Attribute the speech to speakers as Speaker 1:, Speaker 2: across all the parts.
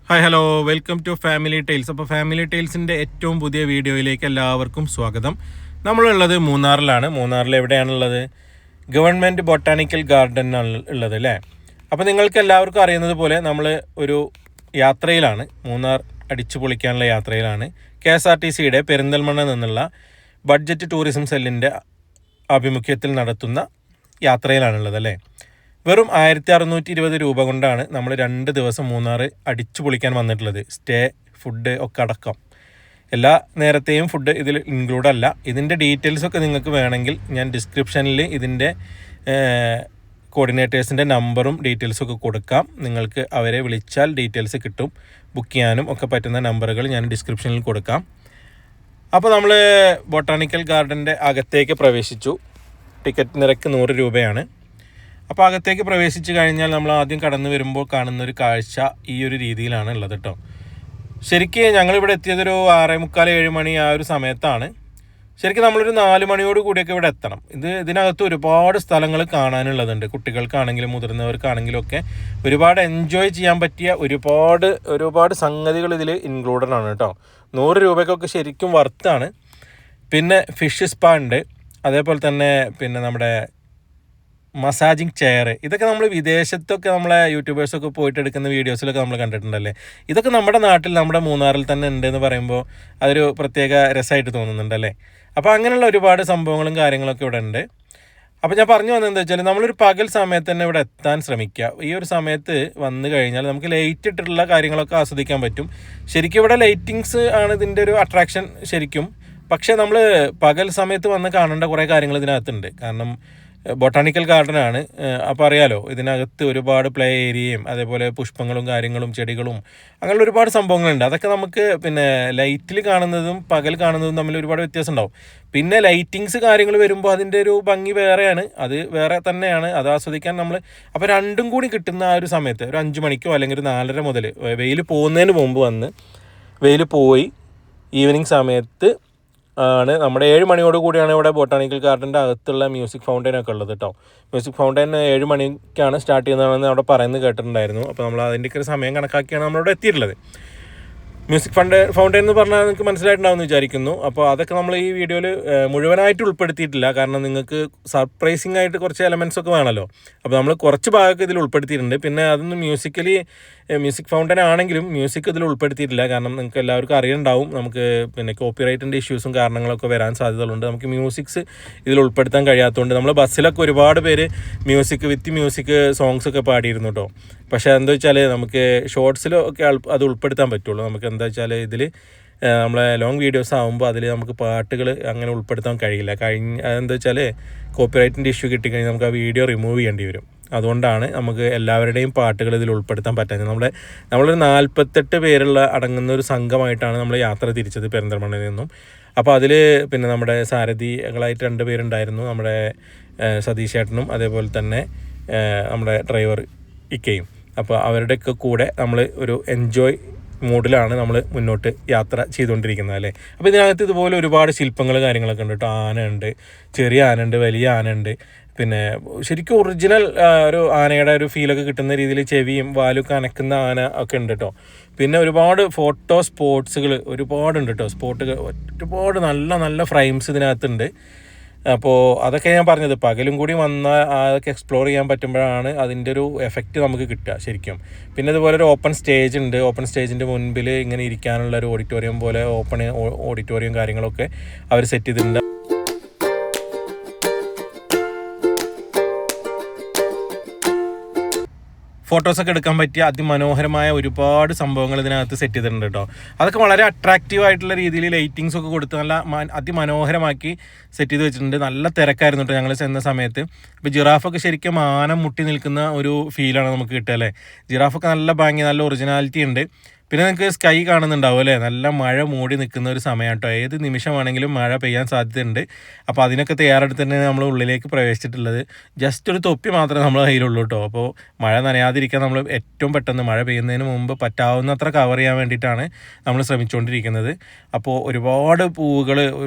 Speaker 1: Hi hello welcome to family tiles. അപ്പോൾ family ടൈൽസിൻ്റെ ഏറ്റവും പുതിയ വീഡിയോയിലേക്ക് എല്ലാവർക്കും സ്വാഗതം. നമ്മളുള്ളത് മൂന്നാറിലാണ്. മൂന്നാറിൽ എവിടെയാണുള്ളത്? ഗവൺമെൻറ് ബൊട്ടാണിക്കൽ ഗാർഡനാണ് ഉള്ളത് അല്ലേ. അപ്പോൾ നിങ്ങൾക്ക് എല്ലാവർക്കും അറിയുന്നത് പോലെ നമ്മൾ ഒരു യാത്രയിലാണ്. മൂന്നാർ അടിച്ചു പൊളിക്കാനുള്ള യാത്രയിലാണ്. KSRTCയുടെ പെരിന്തൽമണ്ണ നിന്നുള്ള ബഡ്ജറ്റ് ടൂറിസം സെല്ലിൻ്റെ ആഭിമുഖ്യത്തിൽ നടത്തുന്ന യാത്രയിലാണുള്ളത് അല്ലേ. വെറും 1620 രൂപ കൊണ്ടാണ് നമ്മൾ 2 ദിവസം മൂന്നാർ അടിച്ചു പൊളിക്കാൻ വന്നിട്ടുള്ളത്. സ്റ്റേ, ഫുഡ് ഒക്കെ അടക്കം എല്ലാ നേരത്തെയും ഫുഡ് ഇതിൽ ഇൻക്ലൂഡ് അല്ല. ഇതിൻ്റെ ഡീറ്റെയിൽസൊക്കെ നിങ്ങൾക്ക് വേണമെങ്കിൽ ഞാൻ ഡിസ്ക്രിപ്ഷനിൽ ഇതിൻ്റെ കോർഡിനേറ്റേഴ്സിൻ്റെ നമ്പറും ഡീറ്റെയിൽസൊക്കെ കൊടുക്കാം. നിങ്ങൾക്ക് അവരെ വിളിച്ചാൽ ഡീറ്റെയിൽസ് കിട്ടും. ബുക്ക് ചെയ്യാനും ഒക്കെ പറ്റുന്ന നമ്പറുകൾ ഞാൻ ഡിസ്ക്രിപ്ഷനിൽ കൊടുക്കാം. അപ്പോൾ നമ്മൾ ബൊട്ടാണിക്കൽ ഗാർഡൻ്റെ അകത്തേക്ക് പ്രവേശിച്ചു. ടിക്കറ്റ് നിരക്ക് 100 രൂപയാണ്. അപ്പോൾ അകത്തേക്ക് പ്രവേശിച്ച് കഴിഞ്ഞാൽ നമ്മൾ ആദ്യം കടന്നു വരുമ്പോൾ കാണുന്നൊരു കാഴ്ച ഈ ഒരു രീതിയിലാണ് ഉള്ളത് കേട്ടോ. ശരിക്കും ഞങ്ങളിവിടെ എത്തിയതൊരു 6:45-7 മണി ആ ഒരു സമയത്താണ്. ശരിക്കും നമ്മളൊരു 4 മണിയോട് കൂടിയൊക്കെ ഇവിടെ എത്തണം. ഇതിനകത്ത് ഒരുപാട് സ്ഥലങ്ങൾ കാണാനുള്ളതുണ്ട്. കുട്ടികൾക്കാണെങ്കിലും മുതിർന്നവർക്കാണെങ്കിലും ഒക്കെ ഒരുപാട് എൻജോയ് ചെയ്യാൻ പറ്റിയ ഒരുപാട് സംഗതികൾ ഇതിൽ ഇൻക്ലൂഡഡ് ആണ് കേട്ടോ. 100 രൂപയ്ക്കൊക്കെ ശരിക്കും വർത്താണ്. പിന്നെ ഫിഷ് സ്പാ ഉണ്ട്. അതേപോലെ തന്നെ പിന്നെ നമ്മുടെ മസാജിങ് ചെയർ, ഇതൊക്കെ നമ്മൾ വിദേശത്തൊക്കെ നമ്മളെ യൂട്യൂബേഴ്സൊക്കെ പോയിട്ട് എടുക്കുന്ന വീഡിയോസിലൊക്കെ നമ്മൾ കണ്ടിട്ടുണ്ടല്ലേ. ഇതൊക്കെ നമ്മുടെ നാട്ടിൽ, നമ്മുടെ മൂന്നാറിൽ തന്നെ ഉണ്ടെന്ന് പറയുമ്പോൾ അതൊരു പ്രത്യേക രസമായിട്ട് തോന്നുന്നുണ്ടല്ലേ. അപ്പോൾ അങ്ങനെയുള്ള ഒരുപാട് സംഭവങ്ങളും കാര്യങ്ങളൊക്കെ ഇവിടെ ഉണ്ട്. അപ്പോൾ ഞാൻ പറഞ്ഞു വന്നത് എന്താ വെച്ചാൽ, നമ്മളൊരു പകൽ സമയത്ത് തന്നെ ഇവിടെ എത്താൻ ശ്രമിക്കുക. ഈ ഒരു സമയത്ത് വന്നു കഴിഞ്ഞാൽ നമുക്ക് ലൈറ്റ് ഇട്ടിട്ടുള്ള കാര്യങ്ങളൊക്കെ ആസ്വദിക്കാൻ പറ്റും. ശരിക്കും ഇവിടെ ലൈറ്റിങ്സ് ആണ് ഇതിൻ്റെ ഒരു അട്രാക്ഷൻ ശരിക്കും. പക്ഷേ നമ്മൾ പകൽ സമയത്ത് വന്ന് കാണേണ്ട കുറേ കാര്യങ്ങൾ ഇതിനകത്തുണ്ട്. കാരണം ബൊട്ടാണിക്കൽ ഗാർഡനാണ്. അപ്പോൾ അറിയാലോ, ഇതിനകത്ത് ഒരുപാട് പ്ലേ ഏരിയയും അതേപോലെ പുഷ്പങ്ങളും കാര്യങ്ങളും ചെടികളും അങ്ങനെയുള്ള ഒരുപാട് സംഭവങ്ങളുണ്ട്. അതൊക്കെ നമുക്ക് പിന്നെ ലൈറ്റിൽ കാണുന്നതും പകൽ കാണുന്നതും തമ്മിൽ ഒരുപാട് വ്യത്യാസം ഉണ്ടാവും. പിന്നെ ലൈറ്റിങ്സ് കാര്യങ്ങൾ വരുമ്പോൾ അതിൻ്റെ ഒരു ഭംഗി വേറെയാണ്, അത് വേറെ തന്നെയാണ്. അത് ആസ്വദിക്കാൻ നമ്മൾ അപ്പോൾ രണ്ടും കൂടി കിട്ടുന്ന ആ ഒരു സമയത്ത് ഒരു 5 മണിക്കോ അല്ലെങ്കിൽ ഒരു 4:30 മുതൽ വെയിൽ പോകുന്നതിന് മുമ്പ് വന്ന് വെയിൽ പോയി ഈവനിങ് സമയത്ത് ആണ് നമ്മുടെ 7 മണിയോട് കൂടിയാണ് ഇവിടെ ബൊട്ടാണിക്കൽ ഗാർഡൻ്റെ അകത്തുള്ള മ്യൂസിക് ഫൗണ്ടൈനൊക്കെ ഉള്ളത് കേട്ടോ. മ്യൂസിക് ഫൗണ്ടൈൻ 7 മണിക്കാണ് സ്റ്റാർട്ട് ചെയ്യുന്നതെന്ന് അവിടെ പറയുന്നത് കേട്ടിട്ടുണ്ടായിരുന്നു. അപ്പോൾ നമ്മൾ അതിൻ്റെയൊക്കെ ഒരു സമയം കണക്കാക്കിയാണ് നമ്മളിവിടെ എത്തിയിട്ടുള്ളത്. മ്യൂസിക് ഫൗണ്ടൈൻ എന്ന് പറഞ്ഞാൽ നിങ്ങൾക്ക് മനസ്സിലായിട്ടുണ്ടാവുമെന്ന് വിചാരിക്കുന്നു. അപ്പോൾ അതൊക്കെ നമ്മൾ ഈ വീഡിയോയിൽ മുഴുവനായിട്ട് ഉൾപ്പെടുത്തിയിട്ടില്ല. കാരണം നിങ്ങൾക്ക് സർപ്രൈസിങ് ആയിട്ട് കുറച്ച് എലമെൻറ്റ്സ് ഒക്കെ വേണമല്ലോ. അപ്പോൾ നമ്മൾ കുറച്ച് ഭാഗമൊക്കെ ഇതിൽ ഉൾപ്പെടുത്തിയിട്ടുണ്ട്. പിന്നെ അതൊന്നും മ്യൂസിക് ഫൗണ്ടൈൻ ആണെങ്കിലും മ്യൂസിക് ഇതിൽ ഉൾപ്പെടുത്തിയിട്ടില്ല. കാരണം നിങ്ങൾക്ക് എല്ലാവർക്കും അറിയുന്നുണ്ടാവും, നമുക്ക് പിന്നെ കോപ്പിറൈറ്റിൻ്റെ ഇഷ്യൂസും കാരണങ്ങളൊക്കെ വരാൻ സാധ്യതകളുണ്ട്. നമുക്ക് മ്യൂസിക്സ് ഇതിൽ ഉൾപ്പെടുത്താൻ കഴിയാത്തതുകൊണ്ട് നമ്മൾ ബസ്സിലൊക്കെ ഒരുപാട് പേര് മ്യൂസിക് സോങ്സൊക്കെ പാടിയിരുന്നു കേട്ടോ. പക്ഷേ എന്താ വെച്ചാൽ നമുക്ക് ഷോർട്സിലൊക്കെ അത് ഉൾപ്പെടുത്താൻ പറ്റുള്ളൂ. നമുക്ക് എന്താ വെച്ചാൽ ഇതിൽ നമ്മളെ ലോങ് വീഡിയോസ് ആകുമ്പോൾ അതിൽ നമുക്ക് പാട്ടുകൾ അങ്ങനെ ഉൾപ്പെടുത്താൻ കഴിയില്ല. അതെന്താ വെച്ചാൽ കോപ്പിറൈറ്റിൻ്റെ ഇഷ്യൂ കിട്ടിക്കഴിഞ്ഞാൽ നമുക്ക് ആ വീഡിയോ റിമൂവ് ചെയ്യേണ്ടി വരും. അതുകൊണ്ടാണ് നമുക്ക് എല്ലാവരുടെയും പാട്ടുകൾ ഇതിൽ ഉൾപ്പെടുത്താൻ പറ്റാഞ്ഞത്. നമ്മളൊരു 48 പേരുള്ള അടങ്ങുന്ന ഒരു സംഘമായിട്ടാണ് നമ്മൾ യാത്ര തിരിച്ചത് പെരിന്തൽമണ്ണയിൽ നിന്നും. അപ്പോൾ അതിൽ പിന്നെ നമ്മുടെ സാരഥികളായിട്ട് 2 പേരുണ്ടായിരുന്നു. നമ്മുടെ സതീഷ് ചേട്ടനും അതേപോലെ തന്നെ നമ്മുടെ ഡ്രൈവർ ഇക്കയും. അപ്പോൾ അവരുടെയൊക്കെ കൂടെ നമ്മൾ ഒരു എൻജോയ് മൂഡിലാണ് നമ്മൾ മുന്നോട്ട് യാത്ര ചെയ്തുകൊണ്ടിരിക്കുന്നത് അല്ലേ. അപ്പോൾ ഇതിനകത്ത് ഇതുപോലെ ഒരുപാട് ശില്പങ്ങൾ കാര്യങ്ങളൊക്കെ ഉണ്ട് കേട്ടോ. ആനയുണ്ട്, ചെറിയ ആനയുണ്ട്, വലിയ ആനയുണ്ട്. പിന്നെ ശരിക്കും ഒറിജിനൽ ഒരു ആനയുടെ ഒരു ഫീലൊക്കെ കിട്ടുന്ന രീതിയിൽ ചെവിയും വാലൊക്കെ അനക്കുന്ന ആന ഒക്കെ ഉണ്ട് കേട്ടോ. പിന്നെ ഒരുപാട് ഫോട്ടോ സ്പോട്സുകൾ ഒരുപാടുണ്ട് കേട്ടോ. ഒരുപാട് നല്ല നല്ല ഫ്രെയിംസ് ഇതിനകത്തുണ്ട്. അപ്പോൾ അതൊക്കെ ഞാൻ പറഞ്ഞത്, പകലും കൂടി വന്നാൽ അതൊക്കെ എക്സ്പ്ലോർ ചെയ്യാൻ പറ്റുമ്പോഴാണ് അതിൻ്റെ ഒരു എഫക്റ്റ് നമുക്ക് കിട്ടുക ശരിക്കും. പിന്നെ ഇതുപോലെ ഒരു ഓപ്പൺ സ്റ്റേജ് ഉണ്ട്. ഓപ്പൺ സ്റ്റേജിൻ്റെ മുൻപിൽ ഇങ്ങനെ ഇരിക്കാനുള്ള ഒരു ഓഡിറ്റോറിയം പോലെ ഓഡിറ്റോറിയം കാര്യങ്ങളൊക്കെ അവർ സെറ്റ് ചെയ്തിട്ടുണ്ട്. ഫോട്ടോസൊക്കെ എടുക്കാൻ പറ്റിയ അതിമനോഹരമായ ഒരുപാട് സംഭവങ്ങൾ ഇതിനകത്ത് സെറ്റ് ചെയ്തിട്ടുണ്ട് കേട്ടോ. അതൊക്കെ വളരെ അട്രാക്റ്റീവ് ആയിട്ടുള്ള രീതിയിൽ ലൈറ്റിങ്സ് ഒക്കെ കൊടുത്ത് നല്ല അതിമനോഹരമാക്കി സെറ്റ് ചെയ്ത് വെച്ചിട്ടുണ്ട്. നല്ല തിരക്കായിരുന്നു കേട്ടോ ഞങ്ങൾ ചെന്ന സമയത്ത്. ഇപ്പോൾ ജിറാഫൊക്കെ ശരിക്കും ആന മുട്ടി നിൽക്കുന്ന ഒരു ഫീലാണ് നമുക്ക് കിട്ടുക അല്ലേ. ജിറാഫൊക്കെ നല്ല ഭംഗി, നല്ല ഒറിജിനാലിറ്റി ഉണ്ട്. പിന്നെ നിങ്ങൾക്ക് സ്കൈ കാണുന്നുണ്ടാവും അല്ലേ. നല്ല മഴ മൂടി നിൽക്കുന്ന ഒരു സമയം കേട്ടോ. ഏത് നിമിഷമാണെങ്കിലും മഴ പെയ്യാൻ സാധ്യതയുണ്ട്. അപ്പോൾ അതിനൊക്കെ തയ്യാറെടുത്ത് തന്നെ നമ്മൾ ഉള്ളിലേക്ക് പ്രവേശിച്ചിട്ടുള്ളത്. ജസ്റ്റ് ഒരു തൊപ്പി മാത്രമേ നമ്മൾ കയ്യിലുള്ളൂ കേട്ടോ. അപ്പോൾ മഴ നനയാതിരിക്കാൻ നമ്മൾ ഏറ്റവും പെട്ടെന്ന് മഴ പെയ്യുന്നതിന് മുമ്പ് പറ്റാവുന്നത്ര കവർ ചെയ്യാൻ വേണ്ടിയിട്ടാണ് നമ്മൾ ശ്രമിച്ചുകൊണ്ടിരിക്കുന്നത്. അപ്പോൾ ഒരുപാട് പൂവുകൾ,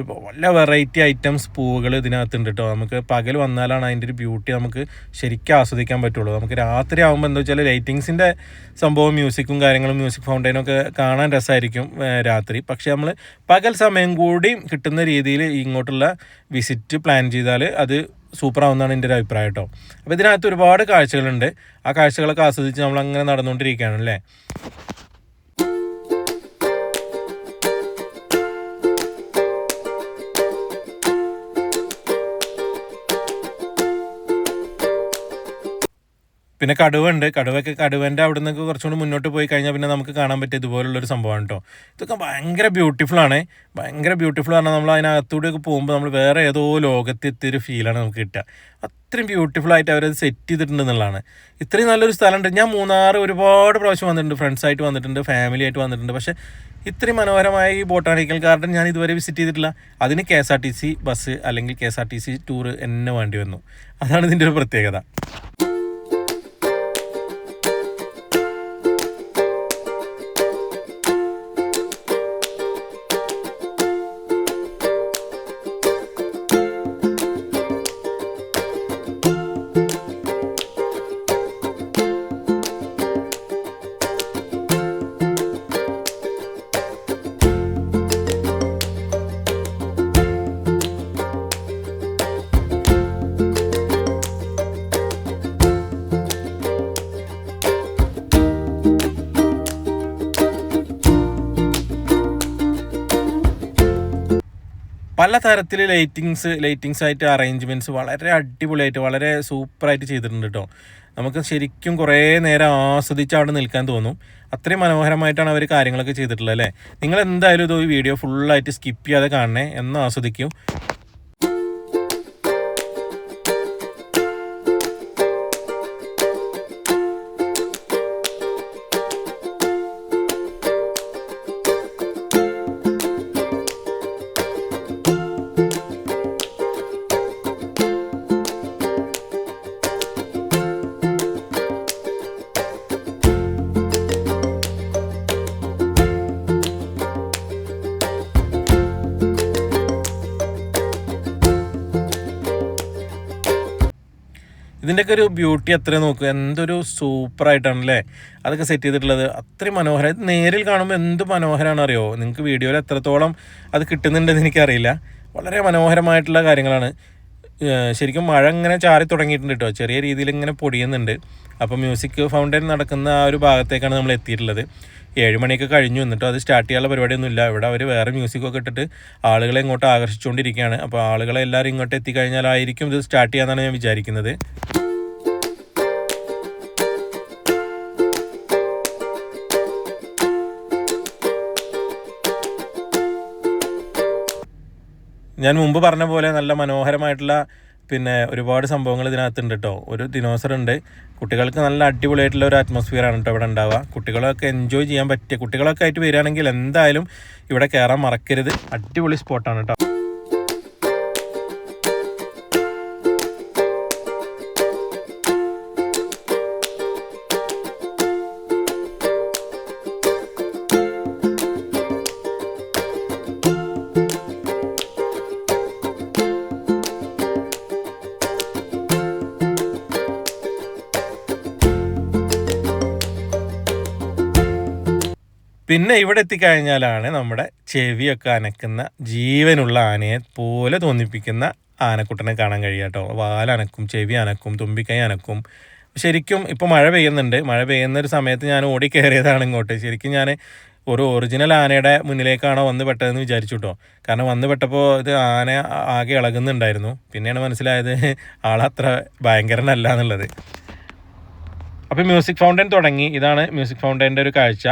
Speaker 1: നല്ല വെറൈറ്റി ഐറ്റംസ് പൂവുകൾ ഇതിനകത്തുണ്ട് കേട്ടോ. നമുക്ക് പകൽ വന്നാലാണ് അതിൻ്റെ ഒരു ബ്യൂട്ടി നമുക്ക് ശരിക്കും ആസ്വദിക്കാൻ പറ്റുള്ളൂ. നമുക്ക് രാത്രി ആകുമ്പോൾ എന്താ വെച്ചാൽ ലൈറ്റിങ്സിൻ്റെ സംഭവം, മ്യൂസിക്കും കാര്യങ്ങളും, മ്യൂസിക് ഫൗണ്ടൈൻ ഫൗണ്ടൈനൊക്കെ കാണാൻ രസമായിരിക്കും രാത്രി. പക്ഷേ നമ്മൾ പകൽ സമയം കൂടി കിട്ടുന്ന രീതിയിൽ ഇങ്ങോട്ടുള്ള വിസിറ്റ് പ്ലാൻ ചെയ്താൽ അത് സൂപ്പറാവുന്നതാണ് എൻ്റെ ഒരു അഭിപ്രായം കേട്ടോ. അപ്പോൾ ഇതിനകത്ത് ഒരുപാട് കാഴ്ചകളുണ്ട്. ആ കാഴ്ചകളൊക്കെ ആസ്വദിച്ച് നമ്മളങ്ങനെ നടന്നുകൊണ്ടിരിക്കുകയാണ് അല്ലേ. പിന്നെ കടുവയുണ്ട്. കടുവൻ്റെ അവിടെ നിന്നൊക്കെ കുറച്ചുകൂടി മുന്നോട്ട് പോയി കഴിഞ്ഞാൽ പിന്നെ നമുക്ക് കാണാൻ പറ്റിയ ഇതുപോലുള്ളൊരു സംഭവമാണ് കേട്ടോ. ഇതൊക്കെ ഭയങ്കര ബ്യൂട്ടിഫുള്ളാണ്. ഭയങ്കര ബ്യൂട്ടിഫുൾ പറഞ്ഞാൽ നമ്മൾ അതിനകത്തൂടെയൊക്കെ പോകുമ്പോൾ നമ്മൾ വേറെ ഏതോ ലോകത്തെത്തിയൊരു ഫീലാണ് നമുക്ക് കിട്ടുക. അത്രയും ബ്യൂട്ടിഫുള്ളായിട്ട് അവരത് സെറ്റ് ചെയ്തിട്ടുണ്ട് എന്നുള്ളതാണ്. ഇത്രയും നല്ലൊരു സ്ഥലമുണ്ട്. ഞാൻ മൂന്നാർ ഒരുപാട് പ്രാവശ്യം വന്നിട്ടുണ്ട്, ഫ്രണ്ട്സായിട്ട് വന്നിട്ടുണ്ട്, ഫാമിലി ആയിട്ട് വന്നിട്ടുണ്ട്. പക്ഷേ ഇത്രയും മനോഹരമായ ഈ ബൊട്ടാണിക്കൽ ഗാർഡൻ ഞാൻ ഇതുവരെ വിസിറ്റ് ചെയ്തിട്ടില്ല. അതിന് KSRTC ബസ് അല്ലെങ്കിൽ KSRTC ടൂർ എന്നെ വേണ്ടി വന്നു. അതാണ് ഇതിൻ്റെ ഒരു പ്രത്യേകത. പല തരത്തിൽ ലൈറ്റിങ്സ് ആയിട്ട് അറേഞ്ച്മെൻറ്റ്സ് വളരെ അടിപൊളിയായിട്ട് വളരെ സൂപ്പറായിട്ട് ചെയ്തിട്ടുണ്ട് കേട്ടോ. നമുക്ക് ശരിക്കും കുറേ നേരം ആസ്വദിച്ച് അവിടെ നിൽക്കാൻ തോന്നും. അത്രയും മനോഹരമായിട്ടാണ് അവർ കാര്യങ്ങളൊക്കെ ചെയ്തിട്ടുള്ളത് അല്ലേ. നിങ്ങൾ എന്തായാലും ഇത് ഈ വീഡിയോ ഫുള്ളായിട്ട് സ്കിപ്പ് ചെയ്യാതെ കാണണേ, എന്ന് ആസ്വദിക്കും. ഇതിൻ്റെയൊക്കെ ഒരു ബ്യൂട്ടി എത്ര നോക്കുക, എന്തൊരു സൂപ്പറായിട്ടാണല്ലേ അതൊക്കെ സെറ്റ് ചെയ്തിട്ടുള്ളത്. അത്രയും മനോഹരം. ഇത് നേരിൽ കാണുമ്പോൾ എന്ത് മനോഹരമാണെന്ന് അറിയോ. നിങ്ങൾക്ക് വീഡിയോയിൽ എത്രത്തോളം അത് കിട്ടുന്നുണ്ടെന്ന് എനിക്കറിയില്ല. വളരെ മനോഹരമായിട്ടുള്ള കാര്യങ്ങളാണ്. ശരിക്കും മഴ ഇങ്ങനെ ചാറി തുടങ്ങിയിട്ടുണ്ട് കേട്ടോ. ചെറിയ രീതിയിൽ ഇങ്ങനെ പൊടിയുന്നുണ്ട്. അപ്പോൾ മ്യൂസിക് ഫൗണ്ടൈൻ നടക്കുന്ന ആ ഒരു ഭാഗത്തേക്കാണ് നമ്മൾ എത്തിയിട്ടുള്ളത്. 7 മണിയൊക്കെ കഴിഞ്ഞു. എന്നിട്ടും അത് സ്റ്റാർട്ട് ചെയ്യാനുള്ള പരിപാടിയൊന്നുമില്ല. ഇവിടെ അവർ വേറെ മ്യൂസിക്കൊക്കെ ഇട്ടിട്ട് ആളുകളെ ഇങ്ങോട്ട് ആകർഷിച്ചുകൊണ്ടിരിക്കുകയാണ്. അപ്പോൾ ആളുകളെ എല്ലാവരും ഇങ്ങോട്ട് എത്തിക്കഴിഞ്ഞാലായിരിക്കും ഇത് സ്റ്റാർട്ട് ചെയ്യാമെന്നാണ് ഞാൻ വിചാരിക്കുന്നത്. ഞാൻ മുമ്പ് പറഞ്ഞ പോലെ നല്ല മനോഹരമായിട്ടുള്ള പിന്നെ ഒരുപാട് സംഭവങ്ങൾ ഇതിനകത്തുണ്ട് കേട്ടോ. ഒരു ദിനോസർ ഉണ്ട്. കുട്ടികൾക്ക് നല്ല അടിപൊളിയായിട്ടുള്ള ഒരു അറ്റ്മോസ്ഫിയറാണ് കേട്ടോ ഇവിടെ ഉണ്ടാവുക. കുട്ടികളൊക്കെ എൻജോയ് ചെയ്യാൻ പറ്റിയ കുട്ടികളൊക്കെ ആയിട്ട് വരികയാണെങ്കിൽ എന്തായാലും ഇവിടെ കയറാൻ മറക്കരുത്. അടിപൊളി സ്പോട്ടാണ് കേട്ടോ. പിന്നെ ഇവിടെ എത്തിക്കഴിഞ്ഞാലാണ് നമ്മുടെ ചെവിയൊക്കെ അനക്കുന്ന ജീവനുള്ള ആനയെ പോലെ തോന്നിപ്പിക്കുന്ന ആനക്കുട്ടനെ കാണാൻ കഴിയുക കേട്ടോ. വാലനക്കും, ചെവി അനക്കും, തുമ്പിക്കൈ അനക്കും. ശരിക്കും ഇപ്പോൾ മഴ പെയ്യുന്നുണ്ട്. മഴ പെയ്യുന്നൊരു സമയത്ത് ഞാൻ ഓടി കയറിയതാണ് ഇങ്ങോട്ട്. ശരിക്കും ഞാൻ ഒരു ഒറിജിനൽ ആനയുടെ മുന്നിലേക്കാണോ വന്ന് പെട്ടതെന്ന് വിചാരിച്ചു കേട്ടോ. കാരണം വന്ന് പെട്ടപ്പോൾ ഇത് ആന ആകെ ഇളകുന്നുണ്ടായിരുന്നു. പിന്നെയാണ് മനസ്സിലായത് ആളത്ര ഭയങ്കരനല്ല എന്നുള്ളത്. അപ്പോൾ മ്യൂസിക് ഫൗണ്ടൈൻ തുടങ്ങി. ഇതാണ് മ്യൂസിക് ഫൗണ്ടൈൻ്റെ ഒരു കാഴ്ച.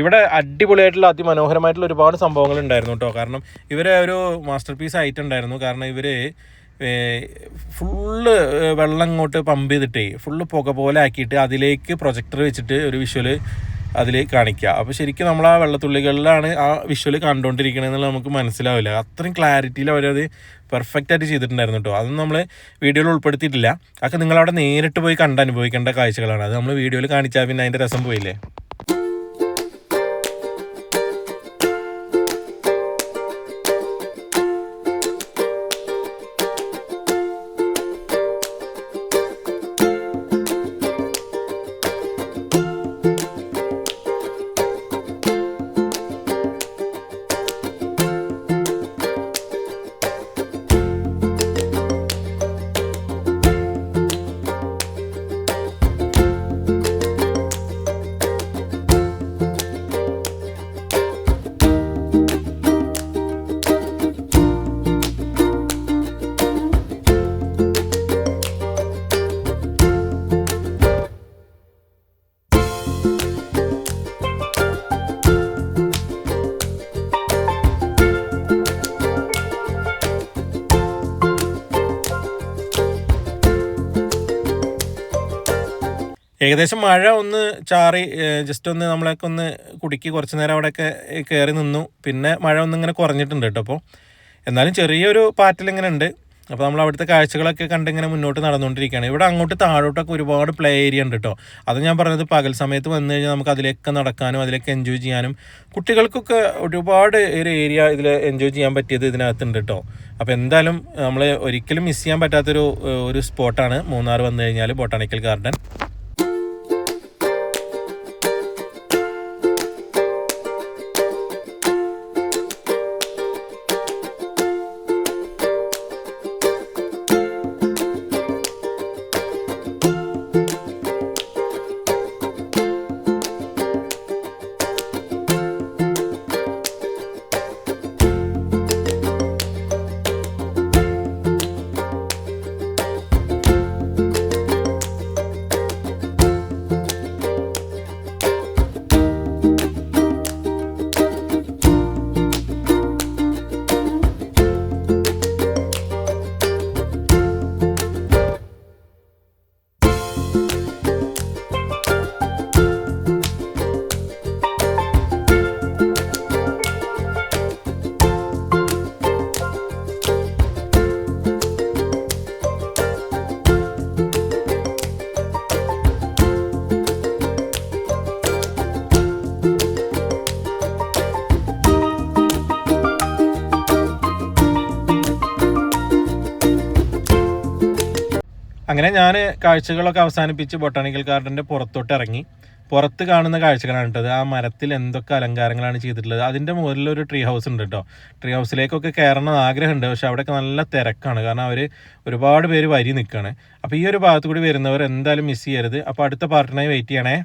Speaker 1: ഇവിടെ അടിപൊളിയായിട്ടുള്ള അതിമനോഹരമായിട്ടുള്ള ഒരുപാട് സംഭവങ്ങൾ ഉണ്ടായിരുന്നു കേട്ടോ. കാരണം ഇവരെ ഒരു മാസ്റ്റർ പീസ് ആയിട്ടുണ്ടായിരുന്നു. കാരണം ഇവർ ഫുള്ള് വെള്ളം ഇങ്ങോട്ട് പമ്പ് ചെയ്തിട്ടേ ഫുള്ള് പുക പോലെ ആക്കിയിട്ട് അതിലേക്ക് പ്രൊജക്ടർ വെച്ചിട്ട് ഒരു വിഷ്വൽ അതിൽ കാണിക്കുക. അപ്പോൾ ശരിക്കും നമ്മൾ ആ വെള്ളത്തുള്ളികളിലാണ് ആ വിഷ്വൽ കണ്ടുകൊണ്ടിരിക്കണമെന്നുള്ള നമുക്ക് മനസ്സിലാവില്ല. അത്രയും ക്ലാരിറ്റിയിൽ അവരത് പെർഫെക്റ്റായിട്ട് ചെയ്തിട്ടുണ്ടായിരുന്നു കേട്ടോ. അതൊന്നും നമ്മൾ വീഡിയോയിൽ ഉൾപ്പെടുത്തിയിട്ടില്ല. അതൊക്കെ നിങ്ങളവിടെ നേരിട്ട് പോയി കണ്ടനുഭവിക്കേണ്ട കാഴ്ചകളാണ്. അത് നമ്മൾ വീഡിയോയിൽ കാണിച്ചാൽ പിന്നെ അതിൻ്റെ രസം പോയില്ലേ. ഏകദേശം മഴ ഒന്ന് ചാറി ജസ്റ്റ് ഒന്ന് നമ്മളൊക്കെ ഒന്ന് കുടുക്കി കുറച്ച് നേരം അവിടെയൊക്കെ കയറി നിന്നു. പിന്നെ മഴ ഒന്നിങ്ങനെ കുറഞ്ഞിട്ടുണ്ട് കേട്ടോ. അപ്പോൾ എന്നാലും ചെറിയൊരു പാറ്റലിങ്ങനെ ഉണ്ട്. അപ്പോൾ നമ്മൾ അവിടുത്തെ കാഴ്ചകളൊക്കെ കണ്ടിങ്ങനെ മുന്നോട്ട് നടന്നുകൊണ്ടിരിക്കുകയാണ്. ഇവിടെ അങ്ങോട്ട് താഴോട്ടൊക്കെ ഒരുപാട് പ്ലേ ഏരിയ ഉണ്ട് കേട്ടോ. അത് ഞാൻ പറഞ്ഞത് പകൽ സമയത്ത് വന്നു കഴിഞ്ഞാൽ നമുക്ക് അതിലേക്ക് നടക്കാനും അതിലേക്ക് എൻജോയ് ചെയ്യാനും കുട്ടികൾക്കൊക്കെ ഒരുപാട് ഒരു ഏരിയ ഇതിൽ എൻജോയ് ചെയ്യാൻ പറ്റിയത് ഇതിനകത്തുണ്ട് കേട്ടോ. അപ്പോൾ എന്തായാലും നമ്മൾ ഒരിക്കലും മിസ് ചെയ്യാൻ പറ്റാത്തൊരു സ്പോട്ടാണ് മൂന്നാർ വന്നു കഴിഞ്ഞാൽ ബൊട്ടാണിക്കൽ ഗാർഡൻ. അങ്ങനെ ഞാൻ കാഴ്ചകളൊക്കെ അവസാനിപ്പിച്ച് ബൊട്ടാണിക്കൽ ഗാർഡൻ്റെ പുറത്തോട്ട് ഇറങ്ങി. പുറത്ത് കാണുന്ന കാഴ്ചകളാണ് കേട്ടത്. ആ മരത്തിൽ എന്തൊക്കെ അലങ്കാരങ്ങളാണ് ചെയ്തിട്ടുള്ളത്. അതിൻ്റെ മുകളിലൊരു ട്രീ ഹൗസ് ഉണ്ട് കേട്ടോ. ട്രീ ഹൗസിലേക്കൊക്കെ കയറണം ആഗ്രഹമുണ്ട്. പക്ഷേ അവിടെയൊക്കെ നല്ല തിരക്കാണ്. കാരണം അവർ ഒരുപാട് പേര് വരി നിൽക്കുകയാണ്. അപ്പോൾ ഈ ഒരു ഭാഗത്ത് കൂടി വരുന്നവർ എന്തായാലും മിസ് ചെയ്യരുത്. അപ്പോൾ അടുത്ത പാർട്ടിനായി വെയിറ്റ് ചെയ്യണേ.